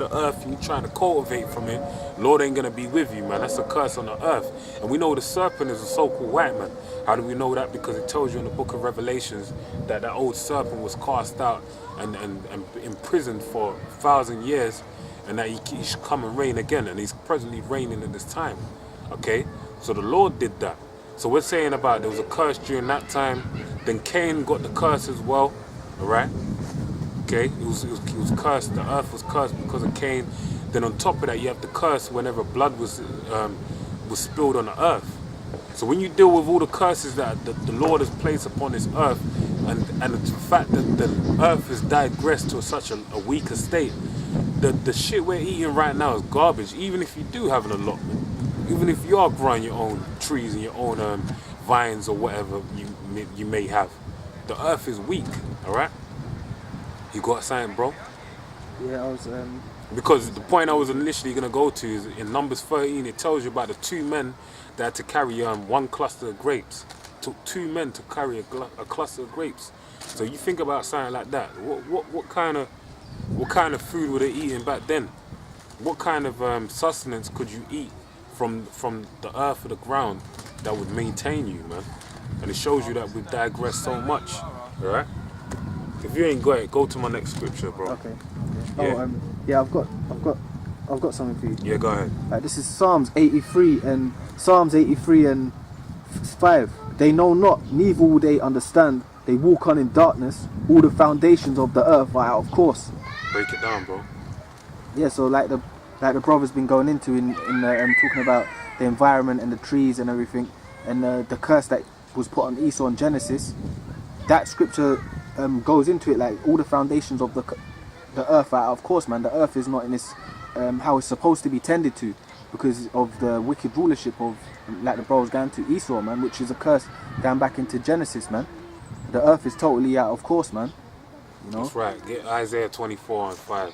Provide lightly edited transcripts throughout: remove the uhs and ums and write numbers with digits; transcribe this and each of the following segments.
the earth and you're trying to cultivate from it, Lord ain't gonna be with you, man. That's a curse on the earth. And we know the serpent is a so-called white man. How do we know that? Because it tells you in the book of Revelations that that old serpent was cast out and imprisoned for 1,000 years, and that he should come and reign again, and he's presently reigning in this time. Okay? So the Lord did that. So we're saying about there was a curse during that time, then Cain got the curse as well, alright? Okay, it was cursed, the earth was cursed because of Cain. Then on top of that, you have the curse whenever blood was spilled on the earth. So when you deal with all the curses that the Lord has placed upon this earth, and the fact that the earth has digressed to such a weaker state, the shit we're eating right now is garbage. Even if you do have an allotment, even if you are growing your own trees and your own vines or whatever you may have, the earth is weak. All right. You got something, bro? Yeah, I was. Because the point I was initially gonna go to is in Numbers 13. It tells you about the two men that had to carry one cluster of grapes. It took 2 men to carry a cluster of grapes. So you think about something like that. What kind of food were they eating back then? What kind of sustenance could you eat from the earth or the ground that would maintain you, man? And it shows you that we've digressed so much. All right. If you ain't got it, go to my next scripture, bro. Okay. Yeah. Yeah, I've got something for you. Yeah, go ahead. This is Psalms 83 and 5. They know not, neither will they understand. They walk on in darkness. All the foundations of the earth are out of course. Break it down, bro. Yeah, so like the brother's been going into in talking about the environment and the trees and everything, and the curse that was put on Esau in Genesis. That scripture goes into it like all the foundations of the earth are out of course, man. The earth is not in its how it's supposed to be tended to because of the wicked rulership of, like the bro was going to, Esau, man, which is a curse down back into Genesis, man. The earth is totally out of course, man. You know? That's right. Get Isaiah 24 and 5.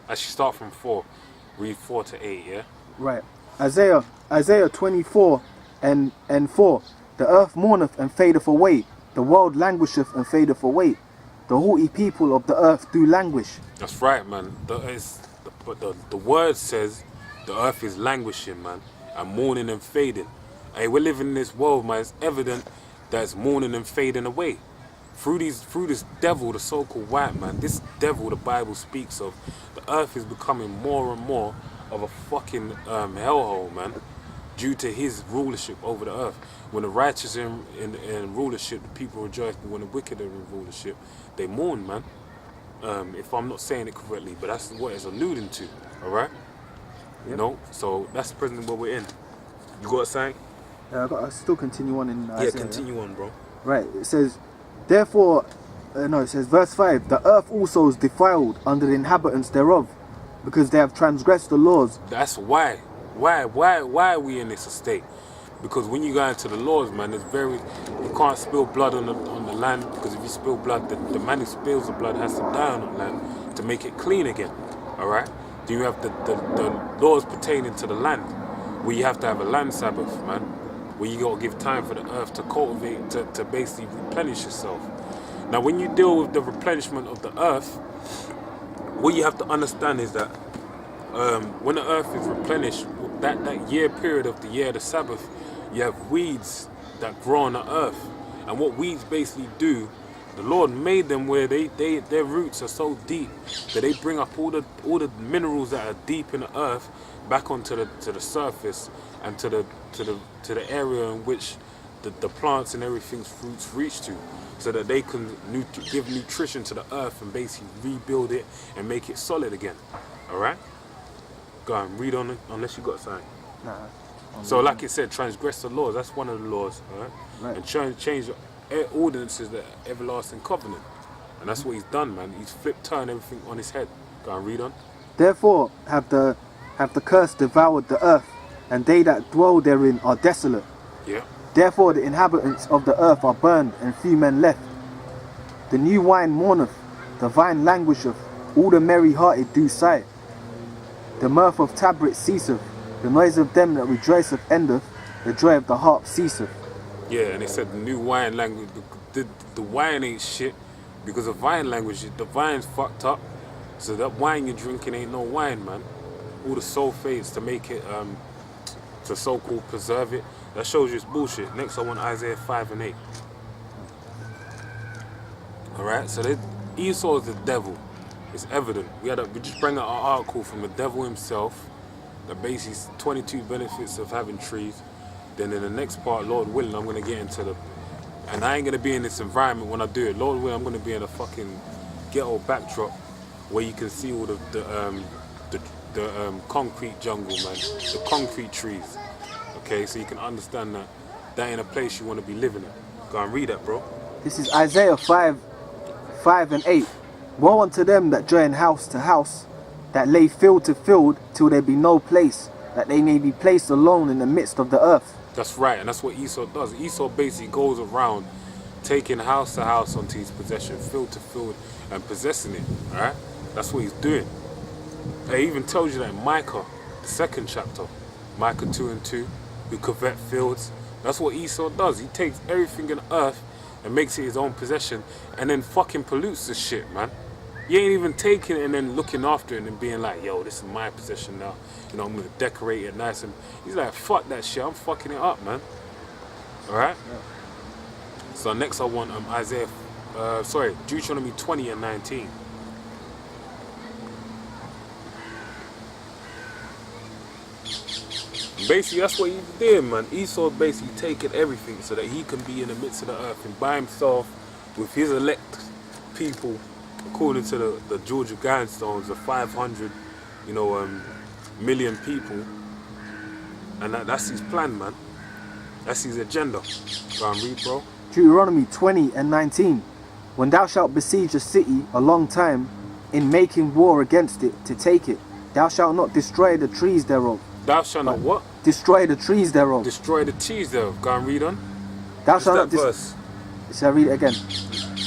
Actually, start from 4. Read 4 to 8, yeah? Right. Isaiah 24 and 4. The earth mourneth and fadeth away. The world languisheth and fadeth away. The haughty people of the earth do languish. That's right, man. The word says the earth is languishing, man, and mourning and fading. Hey, we're living in this world, man. It's evident that it's mourning and fading away. Through this devil, the so-called white man, this devil the Bible speaks of, the earth is becoming more and more of a fucking hellhole, man, due to his rulership over the earth. When the righteous in rulership, the people rejoice, but when the wicked are in rulership, they mourn, man. If I'm not saying it correctly, but that's what it's alluding to, all right? Yep. You know, so that's presently what we're in. You got something? I still continue on in Isaiah. Yeah, continue on, bro. Right, it says, therefore, it says, verse 5, the earth also is defiled under the inhabitants thereof, because they have transgressed the laws. That's why. Why are we in this estate? Because when you go into the laws, man, you can't spill blood on the land, because if you spill blood, the man who spills the blood has to die on the land to make it clean again. All right? Then you have the laws pertaining to the land, where you have to have a land Sabbath, man, where you got to give time for the earth to cultivate, to basically replenish itself. Now, when you deal with the replenishment of the earth, what you have to understand is that when the earth is replenished, that year period of the year, the Sabbath, you have weeds that grow on the earth. And what weeds basically do, the Lord made them where their roots are so deep that they bring up all the minerals that are deep in the earth back onto the surface and to the area in which the plants and everything's fruits reach to, so that they can give nutrition to the earth and basically rebuild it and make it solid again. All right? Go on, read on it, unless you got something. Nah. So like it said, transgress the laws. That's one of the laws, all right? Right. And change ordinances, the everlasting covenant. And that's what he's done, man. He's turned everything on his head. Go on, read on. Therefore have the curse devoured the earth, and they that dwell therein are desolate. Yeah. Therefore the inhabitants of the earth are burned, and few men left. The new wine mourneth, the vine languisheth, all the merry-hearted do sigh. The mirth of tabrets ceaseth, the noise of them that rejoiceth endeth, the joy of the harp ceaseth. Yeah, and they said the new wine language, the wine ain't shit, because the vine language, the vine's fucked up, So that wine you're drinking ain't no wine, man. All the sulfates to make it, to so-called preserve it. That shows you it's bullshit. Next I want Isaiah 5 and 8. Alright, so Esau is the devil. It's evident. We just bring out an article from the devil himself that basically 22 benefits of having trees. Then in the next part, Lord willing, I'm going to get into and I ain't going to be in this environment when I do it. Lord willing, I'm going to be in a fucking ghetto backdrop where you can see all the concrete jungle, man. The concrete trees. Okay, so you can understand that ain't a place you want to be living in. Go and read that, bro. This is Isaiah 5 and 8. Woe unto them that join house to house, that lay field to field, till there be no place, that they may be placed alone in the midst of the earth. That's right, and that's what Esau does. Esau basically goes around taking house to house onto his possession, field to field, and possessing it. Alright? That's what he's doing. It even tells you that in Micah, the 2nd chapter, Micah 2 and 2, who covet fields. That's what Esau does. He takes everything in earth and makes it his own possession, and then fucking pollutes the shit, man. You ain't even taking it and then looking after it and then being like, yo, this is my possession now. You know, I'm gonna decorate it nice. And he's like, fuck that shit, I'm fucking it up, man. Alright? Yeah. So next I want Deuteronomy 20 and 19. Basically, that's what he's doing, man. Esau basically taking everything so that he can be in the midst of the earth and by himself with his elect people, according to the Georgia Guidestones, the 500, million people. And that's his plan, man. That's his agenda. Go and read, bro. Deuteronomy 20 and 19. When thou shalt besiege a city a long time, in making war against it to take it, thou shalt not destroy the trees thereof. Thou shalt not what? Destroy the trees thereof. Destroy the trees thereof. Go and read on. Thou shalt not verse? Shall I read it again?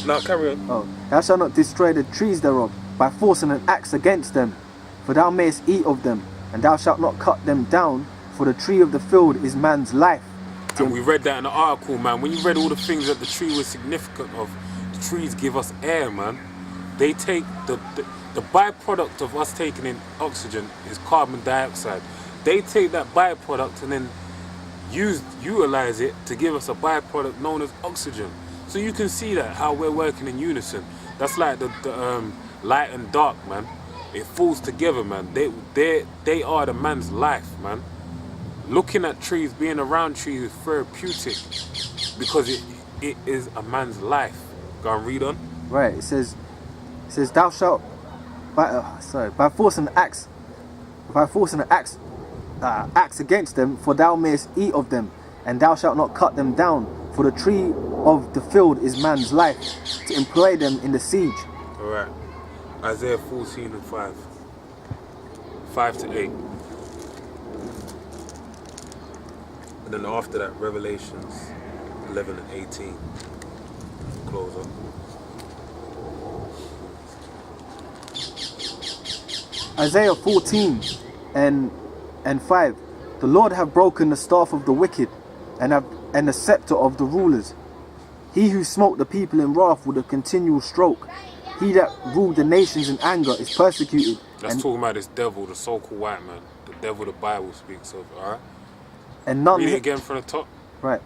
No, carry on. Oh. Thou shalt not destroy the trees thereof by forcing an axe against them, for thou mayest eat of them, and thou shalt not cut them down, for the tree of the field is man's life. And we read that in the article, man. When you read all the things that the tree was significant of, the trees give us air, man. They take the byproduct of us taking in oxygen is carbon dioxide. They take that byproduct and then utilize it to give us a byproduct known as oxygen. So you can see that how we're working in unison. That's like the light and dark, man. It falls together, man. They are the man's life, man. Looking at trees, being around trees is therapeutic because it is a man's life. Go and read on. Right. It says thou shalt by forcing an axe against them, for thou mayest eat of them, and thou shalt not cut them down, for the tree of the field is man's life, to employ them in the siege. Alright. Isaiah 14 and 5. 5 to 8. And then after that, Revelations 11 and 18. Close up. Isaiah 14 and 5. The Lord have broken the staff of the wicked, and the scepter of the rulers. He who smote the people in wrath with a continual stroke. He that ruled the nations in anger is persecuted. That's talking about this devil, the so-called white man. The devil the Bible speaks of, alright? And none. Read it again from the top. Right.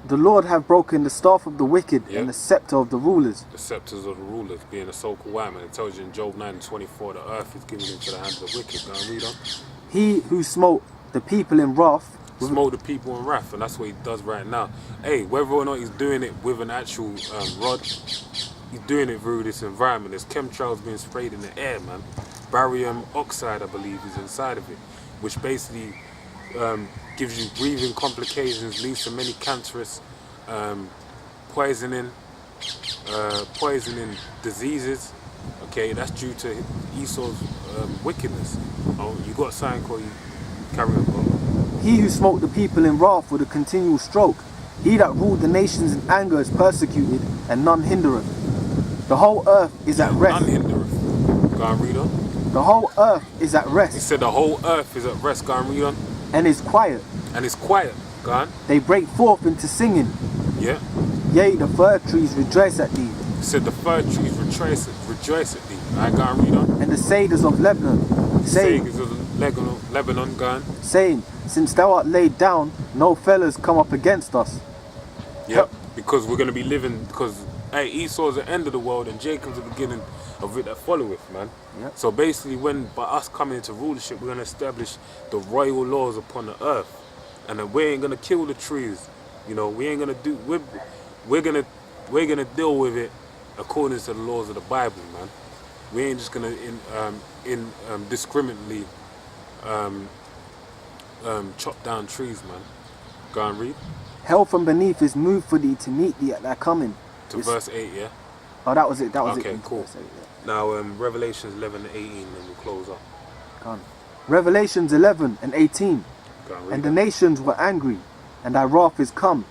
The Lord have broken the staff of the wicked, and the scepter of the rulers. The scepters of the rulers, being a so-called white man. It tells you in Job 9:24, the earth is given into the hands of the wicked. Go and read on. He who smote the people in wrath. Smote the people in wrath, and that's what he does right now. Hey, whether or not he's doing it with an actual rod, he's doing it through this environment. There's chemtrails being sprayed in the air, man. Barium oxide, I believe, is inside of it, which basically gives you breathing complications, leads to many cancerous poisoning diseases. Okay, that's due to Esau's wickedness. Oh, you got a sign called you. Carry on, bro. He who smote the people in wrath with a continual stroke. He that ruled the nations in anger is persecuted, and none hindereth. The whole earth is at rest. None hindereth. Go and read on. The whole earth is at rest. He said the whole earth is at rest. Go and read on. And is quiet. And it's quiet. Go on. They break forth into singing. Yeah. Yea, the fir trees rejoice at thee. He said the fir trees rejoice at thee. I go and read on. And the sages of Lebanon, saying, Sages of Lebanon, gone. saying, since thou art laid down, no fellas come up against us. Yep. Because we're gonna be living. Because hey, Esau's the end of the world, and Jacob's the beginning of it that followeth, man. Yep. So basically, when by us coming into rulership, we're gonna establish the royal laws upon the earth, and then we ain't gonna kill the trees. You know, we ain't gonna do. We're gonna deal with it according to the laws of the Bible, man. We ain't just gonna indiscriminately chop down trees, man. Go and read Hell from beneath is moved for thee to meet thee at thy coming. to verse 8, yeah. Oh, that was it. That was Okay, it. cool. Verse 8, yeah. Now Revelations 11 and 18, and we'll close up. Come. Revelations 11 and 18. Go and read And the it. nations were angry, and thy wrath is come,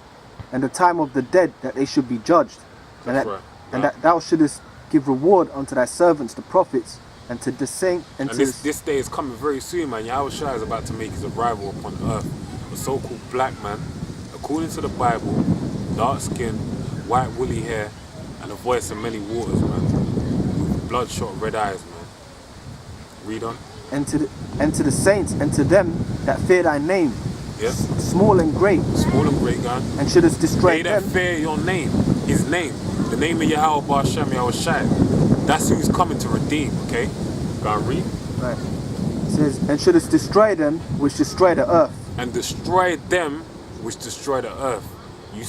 and the time of the dead that they should be judged, and That's that, right. and Yeah. that thou shouldest give reward unto thy servants the prophets, and to the saint, and And to this day is coming very soon, man. Yahweh Shai is about to make his arrival upon earth. A so-called black man, according to the Bible, dark skin, white woolly hair, and a voice of many waters, man. With bloodshot red eyes, man. Read on. and to the saints, and to them that fear thy name, Yeah. small and great, Small and great, God. and shouldest destroy They that them. fear your name, his name, the name of Yahweh Bar Shem Yahweh Shai. That's who's coming to redeem, okay? Go and read. Right. It says, and shouldest destroy them which destroy the earth. And destroy them which destroy the earth. You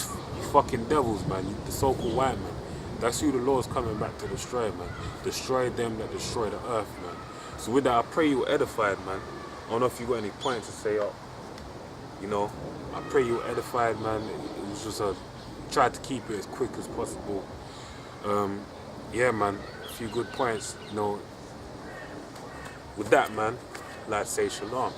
fucking devils, man. You, the so-called white man. That's who the Lord's coming back to destroy, man. Destroy them that destroy the earth, man. So with that, I pray you were edified, man. I don't know if you got any points to say up. You know, I pray you were edified, man. It was just tried to keep it as quick as possible. Yeah, man. A few good points, you know. With that, man, let's say shalom.